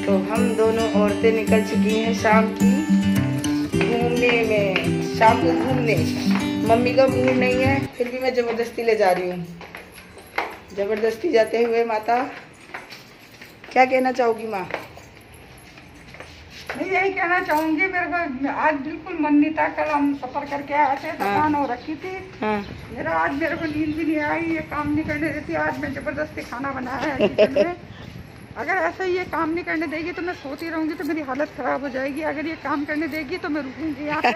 तो हम दोनों औरतें निकल चुकी हैं शाम की घूमने में, शाम को घूमने। मम्मी का मूड नहीं है, फिर भी मैं ज़बरदस्ती ले जा रही हूँ। ज़बरदस्ती जाते हुए माता, क्या कहना चाहोगी माँ? मैं यही कहना चाहूंगी, मेरे को आज बिल्कुल मन नहीं था। कल हम सफर करके आए थे, थकान हो रखी थी। मेरे को नींद भी नहीं आई, ये काम नहीं करने देती। आज मैं जबरदस्ती खाना बनाया है किचन में। अगर ऐसे ही ये काम नहीं करने देगी तो मैं सोती रहूंगी, तो मेरी हालत खराब हो जाएगी। अगर ये काम करने देगी तो मैं रुकूंगी यहाँ पे।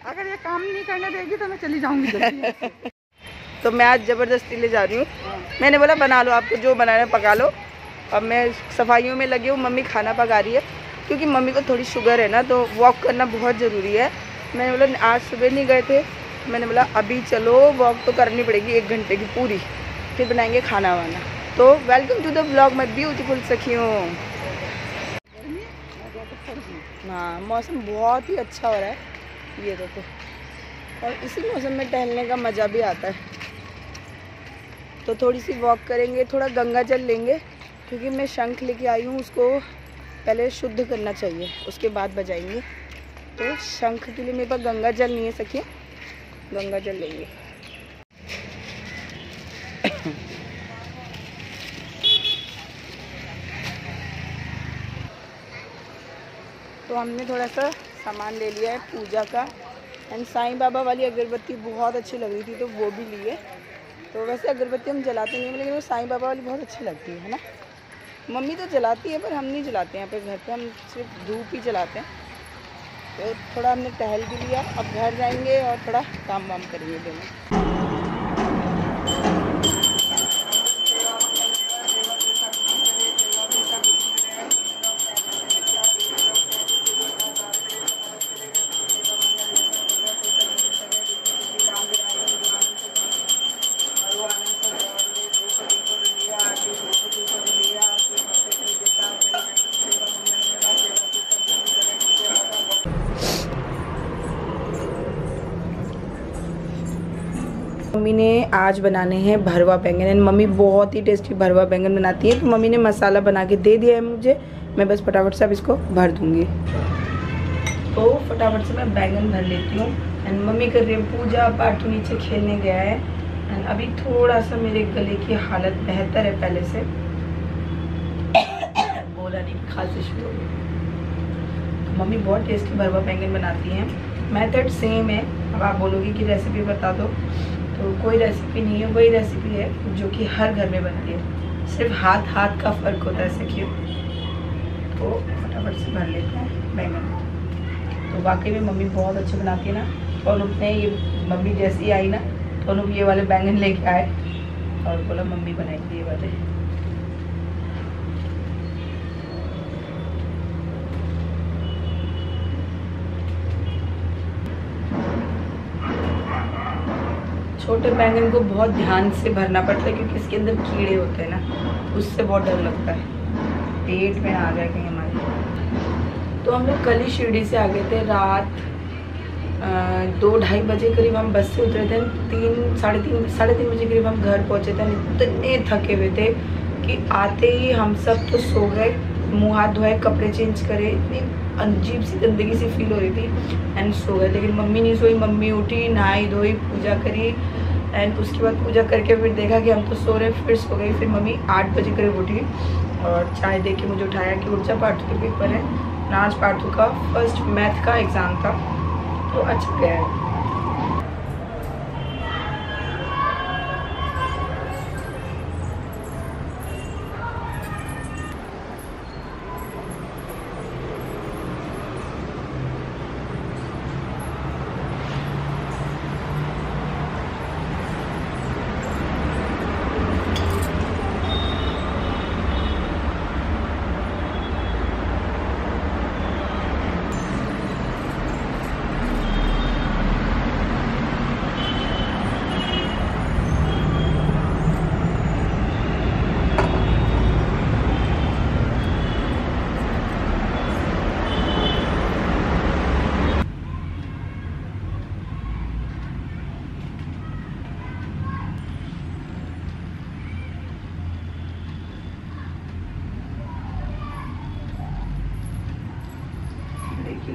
अगर ये काम नहीं करने देगी तो मैं चली जाऊंगी जल्दी। तो मैं आज ज़बरदस्ती ले जा रही हूँ। मैंने बोला बना लो, आपको जो बनाना है पका लो। अब मैं सफाइयों में लगी हूँ, मम्मी खाना पका रही है, क्योंकि मम्मी को थोड़ी शुगर है ना, तो वॉक करना बहुत ज़रूरी है। मैंने बोला आज सुबह नहीं गए थे, मैंने बोला अभी चलो, वॉक तो करनी पड़ेगी 1 घंटे की पूरी, फिर बनाएंगे खाना वाना। तो welcome to the blog my beautiful सखियों। हाँ, मौसम बहुत ही अच्छा हो रहा है, ये देखो। और इसी मौसम में टहलने का मज़ा भी आता है। तो थोड़ी सी वॉक करेंगे, थोड़ा गंगा जल लेंगे, क्योंकि मैं शंख लेके आई हूँ, उसको पहले शुद्ध करना चाहिए, उसके बाद बजाएंगे। तो शंख के लिए मेरे पास गंगा जल नहीं है सखिए, गंगा जल लेंगे। तो हमने थोड़ा सा सामान ले लिया है पूजा का, एंड साईं बाबा वाली अगरबत्ती बहुत अच्छी लग रही थी तो वो भी लिए। तो वैसे अगरबत्ती हम जलाते नहीं हैं, लेकिन वो साईं बाबा वाली बहुत अच्छी लगती है ना। मम्मी तो जलाती है पर हम नहीं जलाते हैं, यहाँ पे घर पे हम सिर्फ धूप ही जलाते हैं। तो थोड़ा हमने टहल भी लिया, अब घर जाएंगे और थोड़ा काम वाम करेंगे दोनों। मम्मी ने आज बनाने हैं भरवा बैंगन, एंड मम्मी बहुत ही टेस्टी भरवा बैंगन बनाती है। तो मम्मी ने मसाला बना के दे दिया है मुझे, मैं बस फटाफट से अब इसको भर दूंगी। तो फटाफट से मैं बैंगन भर लेती हूँ। एंड मम्मी कर रही है पूजा, पार्टू नीचे खेलने गया है। एंड अभी थोड़ा सा मेरे गले की हालत बेहतर है पहले से, बोला नहीं, खांसी शुरू हो गई। मम्मी बहुत टेस्टी भरवा बैंगन बनाती हैं, मेथड सेम है। अब आप बोलोगे कि रेसिपी बता दो, तो कोई रेसिपी नहीं है, वही रेसिपी है जो कि हर घर में बनती है, सिर्फ हाथ का फ़र्क होता है सखियों। तो फटाफट से भर लेते हैं बैंगन। तो वाकई में मम्मी बहुत अच्छे बनाती है ना। तो अनुप ने ये, मम्मी जैसी आई ना, तो अनुप ये वाले बैंगन लेके आए और बोला मम्मी बनाएगी ये वाले। छोटे बैंगन को बहुत ध्यान से भरना पड़ता है, क्योंकि इसके अंदर कीड़े होते हैं ना, उससे बहुत डर लगता है, पेट में आ जाए कहीं हमारे। तो हम लोग कल ही शिरडी से आ गए थे, रात 2-2:30 बजे करीब हम बस से उतरे थे। 3-3:30 बजे करीब हम घर पहुँचे थे। इतने थके हुए थे कि आते ही हम सब तो सो गए, मुँह हाथ धोए, कपड़े चेंज करे, इतनी अजीब सी गंदगी सी फील हो रही थी, एंड सो गए। लेकिन मम्मी नहीं सोई, मम्मी उठी, नहाई धोई, पूजा करी, एंड उसके बाद पूजा करके फिर देखा कि हम तो सो रहे, फिर सो गई। फिर मम्मी 8 बजे करीब उठी और चाय दे के मुझे उठाया कि उठ जा, पार्थू के पेपर है। आज पार्थू का फर्स्ट मैथ का एग्ज़ाम था, तो अच्छा गया है।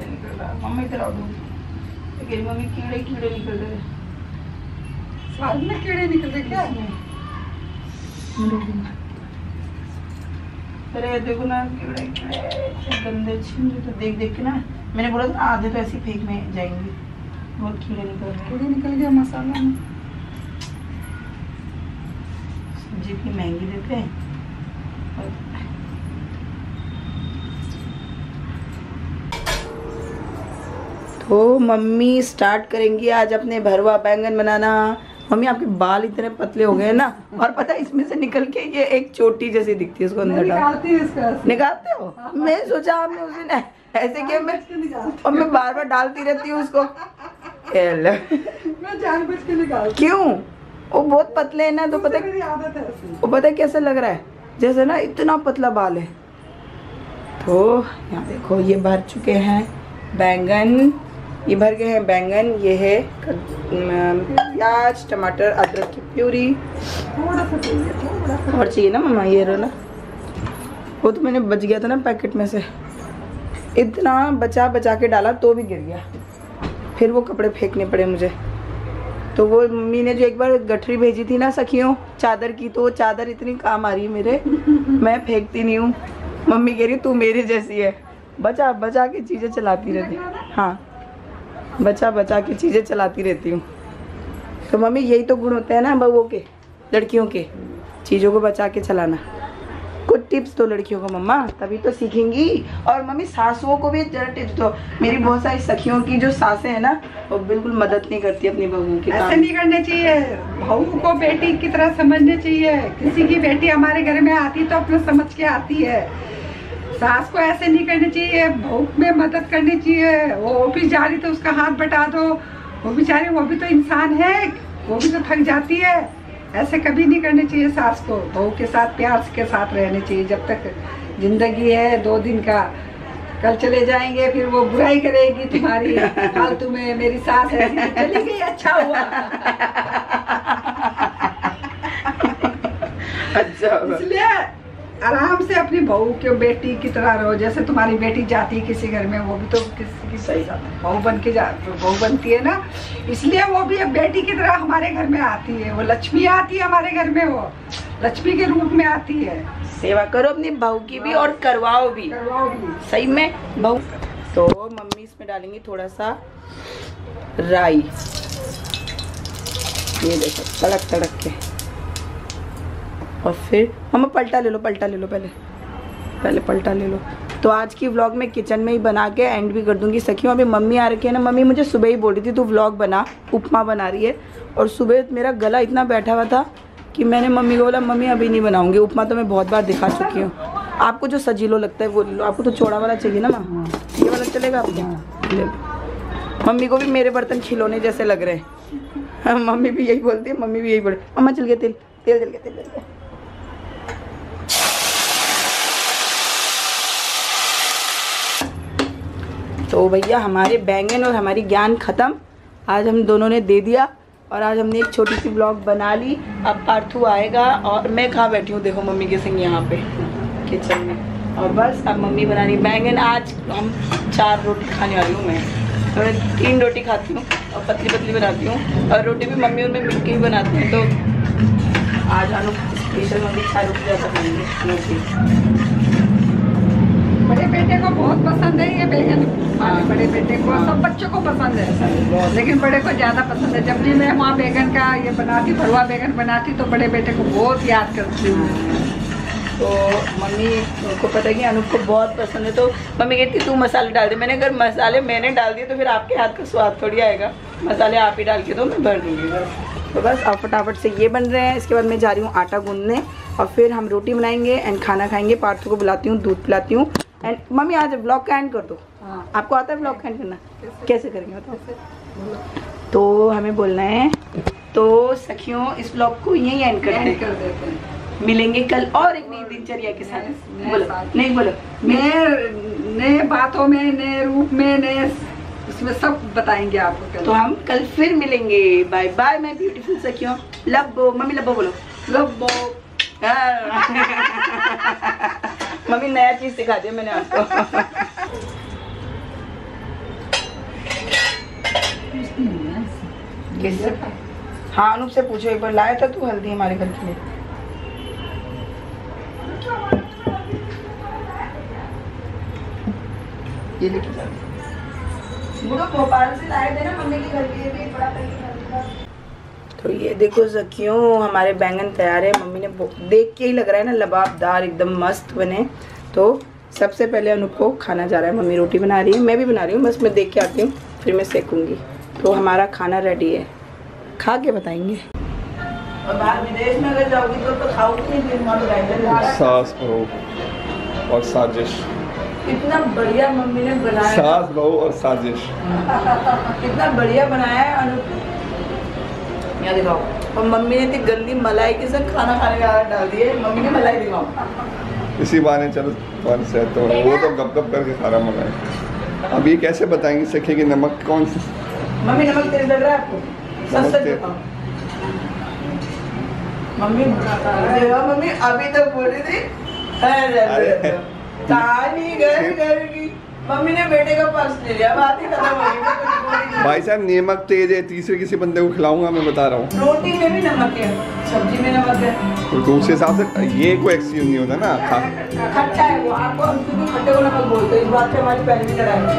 कीड़े निकल रहा है। मम्मी इधर आओ, लेकिन मम्मी कीड़े निकल रहे हैं। साल में कीड़े निकल रहे क्या? अरे देखो ना कीड़े गंदे छिंदे, तो देख देख के ना मैंने बोला था आधे तो ऐसे फेंक में जाएंगे, बहुत कीड़े निकल रहे हैं। कीड़े निकल गया मसाला में। सब्जी इतनी महंगी देते हैं। तो मम्मी स्टार्ट करेंगी आज अपने भरवा बैंगन बनाना। मम्मी आपके बाल इतने पतले हो गए ना, और पता है इसमें से निकल के ये एक चोटी जैसी दिखती है, उसको अंदर निकालते हो। मैं सोचा आपने उस दिन ऐसे किया, मैं बार बार डालती रहती हूँ उसको। मैं जानबूझ के निकालती। क्यों? वो बहुत पतले है ना, तो पता है वो पता है कैसे लग रहा है, जैसे ना इतना पतला बाल है। तो यहाँ देखो ये भर चुके हैं बैंगन, ये भर गए हैं बैंगन, ये है प्याज, टमाटर, अदरक की प्यूरी। थोड़ा सा चाहिए, और चाहिए ना मम्मा, ये रो ना, वो तो मैंने बच गया था ना पैकेट में से, इतना बचा के डाला तो भी गिर गया, फिर वो कपड़े फेंकने पड़े मुझे। तो वो मम्मी ने जो एक बार गठरी भेजी थी ना सखियों चादर की, तो वो चादर इतनी काम आ रही है मेरे, मैं फेंकती नहीं हूँ। मम्मी कह रही तू मेरी जैसी है, बचा के चीज़ें चलाती रहती। हाँ, बचा के चीज़ें चलाती रहती हूँ। तो मम्मी यही तो गुण होते हैं ना बहुओं के, लड़कियों के, चीज़ों को बचा के चलाना। कुछ टिप्स दो लड़कियों को मम्मा, तभी तो सीखेंगी। और मम्मी सासुओं को भी जरा टिप्स दो। मेरी बहुत सारी सखियों की जो सासें हैं ना, वो बिल्कुल मदद नहीं करती अपनी बहुओं की। ऐसे नहीं करने चाहिए, बहू को बेटी की तरह समझने चाहिए। किसी की बेटी हमारे घर में आती तो अपने समझ के आती है। सास को ऐसे नहीं करनी चाहिए, बहू में मदद करनी चाहिए। वो भी जा रही तो उसका हाथ बटा दो, वो बेचारी वो भी तो इंसान है, वो भी तो थक जाती है। ऐसे कभी नहीं करनी चाहिए सास को। बहू के साथ प्यार के साथ रहने चाहिए। जब तक जिंदगी है 2 दिन का, कल चले जाएंगे फिर वो बुराई करेगी तुम्हारी फालतू में, मेरी सास है चली गई, अच्छा हुआ। अच्छा, इसलिए आराम से अपनी बहू के बेटी की तरह रहो। जैसे तुम्हारी बेटी जाती है किसी घर में, वो भी तो किसी की सही बहू बनती है ना, इसलिए वो भी अब बेटी की तरह हमारे घर में आती है। वो लक्ष्मी आती है हमारे घर में, वो लक्ष्मी के रूप में आती है। सेवा करो अपनी बहू की भी और करवाओ भी सही में बहू। तो मम्मी इसमें डालेंगी थोड़ा सा राई, ये देखो तड़क के। और फिर मम्मा पलटा ले लो पहले पलटा ले लो। तो आज की व्लॉग मैं किचन में ही बना के एंड भी कर दूंगी सखियों। अभी मम्मी आ रखी है ना, मम्मी मुझे सुबह ही बोल रही थी तू व्लॉग बना, उपमा बना रही है। और सुबह मेरा गला इतना बैठा हुआ था कि मैंने मम्मी को बोला मम्मी अभी नहीं बनाऊंगी, उपमा तो मैं बहुत बार दिखा चुकी हूँ। आपको जो सजीलो लगता है वो लो, आपको तो चौड़ा वाला चाहिए ना माँ, ये वाला चलेगा आपको? मम्मी को भी मेरे बर्तन खिलौने जैसे लग रहे हैं। मम्मी भी यही बोलती है, मम्मी भी यही बोले मम्मा चल गया तेल जल गया। तो भैया हमारे बैंगन और हमारी ज्ञान ख़त्म, आज हम दोनों ने दे दिया। और आज हमने एक छोटी सी ब्लॉग बना ली। अब पार्थू आएगा और मैं कहाँ बैठी हूँ देखो मम्मी के संग यहाँ पे किचन में। और बस अब मम्मी बना रही बैंगन। आज हम 4 रोटी खाने वाली हूँ मैं 3 रोटी खाती हूँ और पतली बनाती हूँ। और रोटी भी मम्मी उनमें मिल के ही बनाती हैं। तो आज हम स्पेशल मम्मी 4 रोटी ज़्यादा खाएंगे। बड़े बेटे को बहुत पसंद है ये बैंगन। बड़े बेटे को, सब बच्चों को पसंद है, लेकिन बड़े को ज्यादा पसंद है। जब भी मैं वहाँ बैंगन का ये बनाती, भरवा बैंगन बनाती, तो बड़े बेटे को बहुत याद करती हूँ। तो मम्मी को पता है कि अनूप को बहुत पसंद है, तो मम्मी कहती तू मसाले डाल दे। मैंने अगर मसाले मैंने डाल दिए तो फिर आपके हाथ का स्वाद थोड़ी आएगा, मसाले आप ही डाल के दो, मैं भर दूँगी। तो बस अब फटाफट से ये बन रहे हैं। इसके बाद मैं जा रही हूँ आटा गूंदने और फिर हम रोटी बनाएंगे एंड खाना खाएंगे। पार्थू को बुलाती हूँ, दूध पिलाती हूँ। एंड मम्मी आज ब्लॉग का एंड कर दो। हाँ। आपको आता है ब्लॉग का एंड करना? कैसे करेंगे बताओ? तो हमें बोलना है। तो सखियों इस ब्लॉग को यही एंड कर देते हैं। मिलेंगे कल और एक नई दिनचर्या के साथ। बोलो नहीं बोलो, नए बातों में, नए रूप में, नए उसमें सब बताएंगे आपको। तो हम कल फिर मिलेंगे। बाय बाय माय ब्यूटीफुल सखियों। लब्बो मम्मी, लब्बो बोलो, लब्बो। मम्मी नया चीज सिखा दिया मैंने आपको। किससे? हाँ अनूप से पूछो एक बार, लाया था तू हल्दी हमारे घर के लिए? ये लेके जा, भोपाल से लाए थे ना मम्मी के घर के लिए भी बड़ा पैकेट। तो ये देखो ज़कियों हमारे बैंगन तैयार है। मम्मी ने देख के ही लग रहा है ना लबाबदार एकदम मस्त बने। तो सबसे पहले अनूप को खाना जा रहा है। मम्मी रोटी बना रही है, मैं भी बना रही हूँ, बस मैं देख के आती हूँ फिर मैं सेकूंगी। तो हमारा खाना रेडी है, खा के बताएंगे। और बाहर विदेश में अगर जाओगी तो खाओगी नहीं। सास बहू और साजिश, कितना बढ़िया मम्मी ने बनाया। सास बहू और साजिश कितना बढ़िया बनाया है अनूप। यहाँ दिखाओ। और मम्मी ने इतनी गंदी मलाई के साथ खाना खाने का आदत डाल दी है। मम्मी ने मलाई दिखाओ। इसी बहाने चलो तुम्हारे सेहत तो वो तो गप गप करके खा रहा मगर अब ये कैसे बताएंगे सखे कि नमक कौन सी? मम्मी नमक तेज लग रहा है आपको? सच सच बताओ। मम्मी मम्मी अभी तक बोल रही थी कहानी घर की। मम्मी ने बेटे का पर्स ले लिया, बात ही खत्म हो गई। भाई साहब नमक तेज है, तीसरे किसी बंदे को खिलाऊंगा मैं बता रहा हूँ। रोटी में भी नमक है, सब्जी में नमक है। तो उस हिसाब से ये कोई एक्सक्यूज नहीं होता ना। खट्टा है वो, आपको हम क्योंकि खट्टे को नमक बोलते हैं, इस बात पे हमारी पहले भी लड़ाई है।